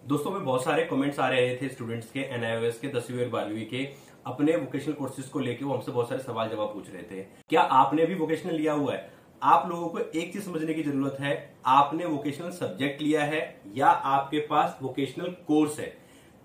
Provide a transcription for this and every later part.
दोस्तों में बहुत सारे कमेंट्स आ रहे थे स्टूडेंट्स के एनआईओएस के 10वीं और 12वीं के अपने वोकेशनल कोर्सेज को लेके। वो हमसे बहुत सारे सवाल जवाब पूछ रहे थे। क्या आपने भी वोकेशनल लिया हुआ है? आप लोगों को एक चीज समझने की जरूरत है, आपने वोकेशनल सब्जेक्ट लिया है या आपके पास वोकेशनल कोर्स है।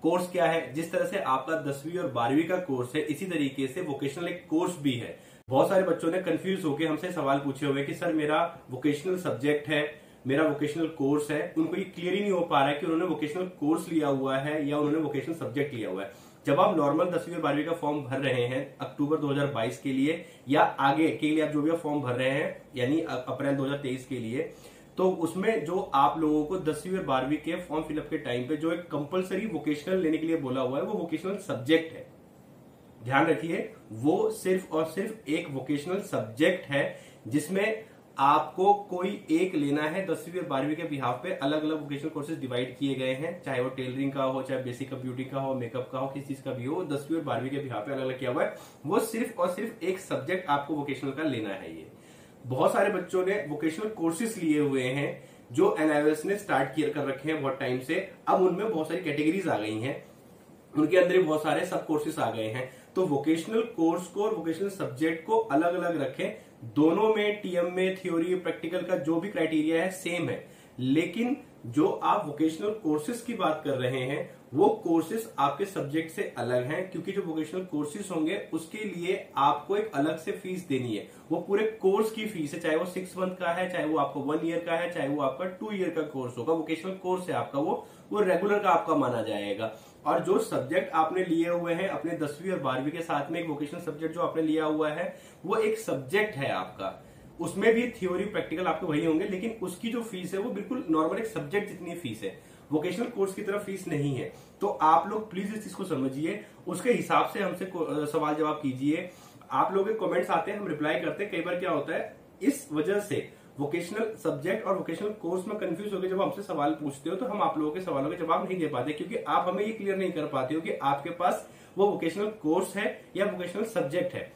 कोर्स क्या है? जिस तरह से आपका 10वीं और 12वीं का कोर्स है, इसी तरीके से वोकेशनल एक कोर्स भी है। बहुत सारे बच्चों ने कंफ्यूज होकर हमसे सवाल पूछे हुए कि सर मेरा वोकेशनल सब्जेक्ट है, मेरा वोकेशनल कोर्स है। उनको ये क्लियर ही नहीं हो पा रहा है कि उन्होंने वोकेशनल कोर्स लिया हुआ है या उन्होंने वोकेशनल सब्जेक्ट लिया हुआ है। जब आप नॉर्मल 10वीं और 12वीं का फॉर्म भर रहे हैं अक्टूबर 2022 के लिए या आगे के लिए आप जो भी आप फॉर्म भर रहे हैं यानी अप्रैल 2023 के लिए, तो उसमें जो आप लोगों को 10वीं और 12वीं के फॉर्म फिलअप के टाइम पे जो एक कंपलसरी वोकेशनल लेने के लिए बोला हुआ है वो वोकेशनल सब्जेक्ट है। ध्यान रखिए, वो सिर्फ और सिर्फ एक वोकेशनल सब्जेक्ट है जिसमें आपको कोई एक लेना है। 10वीं और 12वीं के बिहाफ पे अलग अलग वोकेशनल कोर्सेज डिवाइड किए गए हैं, चाहे वो टेलरिंग का हो, चाहे बेसिक कंप्यूटिंग का हो, मेकअप का हो, किसी चीज का भी हो। 10वीं और 12वीं के बिहाफ पे अलग अलग किया हुआ है। वो सिर्फ और सिर्फ एक सब्जेक्ट आपको वोकेशनल का लेना है। ये बहुत सारे बच्चों ने वोकेशनल कोर्सेज लिए हुए हैं जो एनआईओएस ने स्टार्ट कर रखे हैं बहुत टाइम से। अब उनमें बहुत सारी कैटेगरीज आ गई हैं, उनके अंदर बहुत सारे सब कोर्सेज आ गए हैं। तो वोकेशनल कोर्स को और वोकेशनल सब्जेक्ट को अलग अलग रखें। दोनों में टीएम में थ्योरी प्रैक्टिकल का जो भी क्राइटेरिया है सेम है, लेकिन जो आप वोकेशनल कोर्सेज की बात कर रहे हैं वो कोर्सेज आपके सब्जेक्ट से अलग हैं, क्योंकि जो वोकेशनल कोर्सेज होंगे उसके लिए आपको एक अलग से फीस देनी है। वो पूरे कोर्स की फीस है, चाहे वो 6 मंथ का है, चाहे वो आपको 1 ईयर का है, चाहे वो आपका 2 ईयर का कोर्स होगा। वोकेशनल कोर्स है आपका, वो रेगुलर का आपका माना जाएगा। और जो सब्जेक्ट आपने लिए हुए हैं अपने 10वीं और 12वीं के साथ में, एक वोकेशनल सब्जेक्ट जो आपने लिया हुआ है वो एक सब्जेक्ट है आपका। उसमें भी थ्योरी प्रैक्टिकल आपके वही होंगे, लेकिन उसकी जो फीस है वो बिल्कुल नॉर्मल एक सब्जेक्ट जितनी फीस है। वोकेशनल कोर्स की तरफ फीस नहीं है। तो आप लोग प्लीज इस चीज को समझिए, उसके हिसाब से हमसे सवाल जवाब कीजिए। आप लोगों के कमेंट्स आते हैं, हम रिप्लाई करते हैं। कई बार क्या होता है, इस वजह से वोकेशनल सब्जेक्ट और वोकेशनल कोर्स में कंफ्यूज होकर जब हमसे सवाल पूछते हो तो हम आप लोगों के सवालों के जवाब नहीं दे पाते, क्योंकि आप हमें ये क्लियर नहीं कर पाते हो कि आपके पास वो वोकेशनल कोर्स है या वोकेशनल सब्जेक्ट है।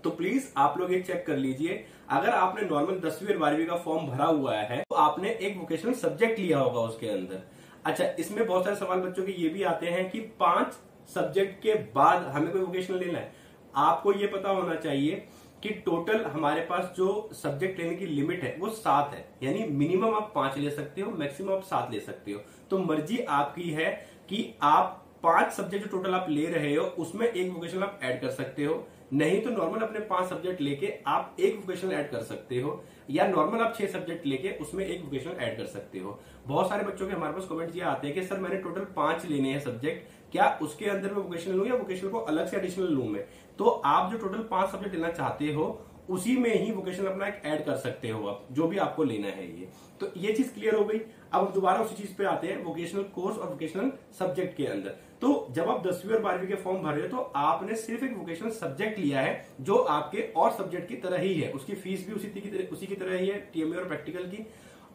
तो प्लीज आप लोग एक चेक कर लीजिए, अगर आपने नॉर्मल 10वीं और 12वीं का फॉर्म भरा हुआ है तो आपने एक वोकेशनल सब्जेक्ट लिया होगा उसके अंदर। अच्छा, इसमें बहुत सारे सवाल बच्चों के ये भी आते हैं कि 5 सब्जेक्ट के बाद हमें कोई वोकेशनल लेना है। आपको ये पता होना चाहिए कि टोटल हमारे पास जो सब्जेक्ट लेने की लिमिट है वो 7 है, यानी मिनिमम आप 5 ले सकते हो, मैक्सिमम आप 7 ले सकते हो। तो मर्जी आपकी है कि आप 5 सब्जेक्ट जो टोटल आप ले रहे हो उसमें एक वोकेशनल आप ऐड कर सकते हो, नहीं तो नॉर्मल अपने 5 सब्जेक्ट लेके आप एक वोकेशनल ऐड कर सकते हो, या नॉर्मल आप 6 सब्जेक्ट लेके उसमें एक वोकेशनल ऐड कर सकते हो। बहुत सारे बच्चों के हमारे पास कमेंट्स ये आते हैं कि सर मैंने टोटल 5 लेने हैं सब्जेक्ट, क्या उसके अंदर मैं वोकेशनल लूं या वोकेशनल को अलग से एडिशनल लूं मैं? तो आप जो टोटल 5 सब्जेक्ट लेना चाहते हो उसी में ही वोकेशनल अपना एक ऐड कर सकते हो आप, जो भी आपको लेना है ये। तो ये चीज क्लियर हो गई। अब दोबारा उसी चीज पे आते हैं, वोकेशनल कोर्स और वोकेशनल सब्जेक्ट के अंदर। तो जब आप 10वीं और 12वीं के फॉर्म भर रहे हो तो आपने सिर्फ एक वोकेशनल सब्जेक्ट लिया है जो आपके और सब्जेक्ट की तरह ही है, उसकी फीस भी उसी की तरह ही है, टीएमए और प्रैक्टिकल की।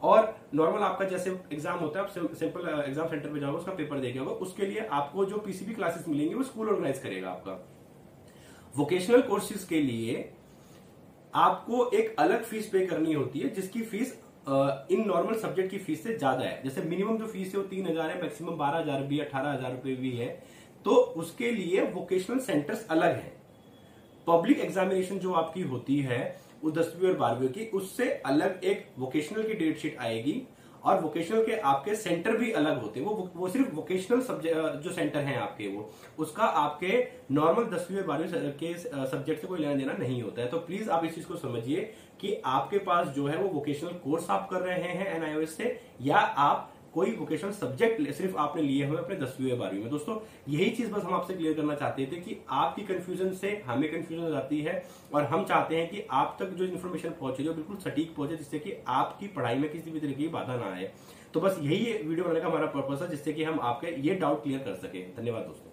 और नॉर्मल आपका जैसे एग्जाम होता है, आप सिंपल एग्जाम सेंटर पे जाओगे, उसका पेपर देके होगा, उसके लिए आपको जो पीसीबी क्लासेस मिलेंगे वो स्कूल ऑर्गेनाइज करेगा आपका। वोकेशनल कोर्सेज के लिए आपको एक अलग फीस पे करनी होती है, जिसकी फीस इन नॉर्मल सब्जेक्ट की फीस से ज्यादा है। जैसे मिनिमम जो फीस है वो 3,000 है, मैक्सिमम 12,000 भी, 18,000 रुपए भी है। तो उसके लिए वोकेशनल सेंटर्स अलग है। पब्लिक एग्जामिनेशन जो आपकी होती है वो 10वीं और 12वीं की, उससे अलग एक वोकेशनल की डेट शीट आएगी, और वोकेशनल के आपके सेंटर भी अलग होते हैं। वो सिर्फ वोकेशनल सब्जेक्ट जो सेंटर हैं आपके, वो उसका आपके नॉर्मल 10वीं और 12वीं के सब्जेक्ट से कोई लेना देना नहीं होता है। तो प्लीज आप इस चीज को समझिए कि आपके पास जो है वो वोकेशनल कोर्स आप कर रहे हैं एनआईओएस से, या आप कोई वोकेशनल सब्जेक्ट सिर्फ आपने लिए हुए अपने 10वीं और 12वीं में। दोस्तों यही चीज बस हम आपसे क्लियर करना चाहते थे कि आपकी कंफ्यूजन से हमें कंफ्यूजन हो जाती है, और हम चाहते हैं कि आप तक जो इन्फॉर्मेशन पहुंचे जो बिल्कुल सटीक पहुंचे, जिससे कि आपकी पढ़ाई में किसी भी तरह की बाधा ना आए। तो बस यही वीडियो बनाने का हमारा पर्पस है, जिससे कि हम आपके ये डाउट क्लियर कर सके। धन्यवाद दोस्तों।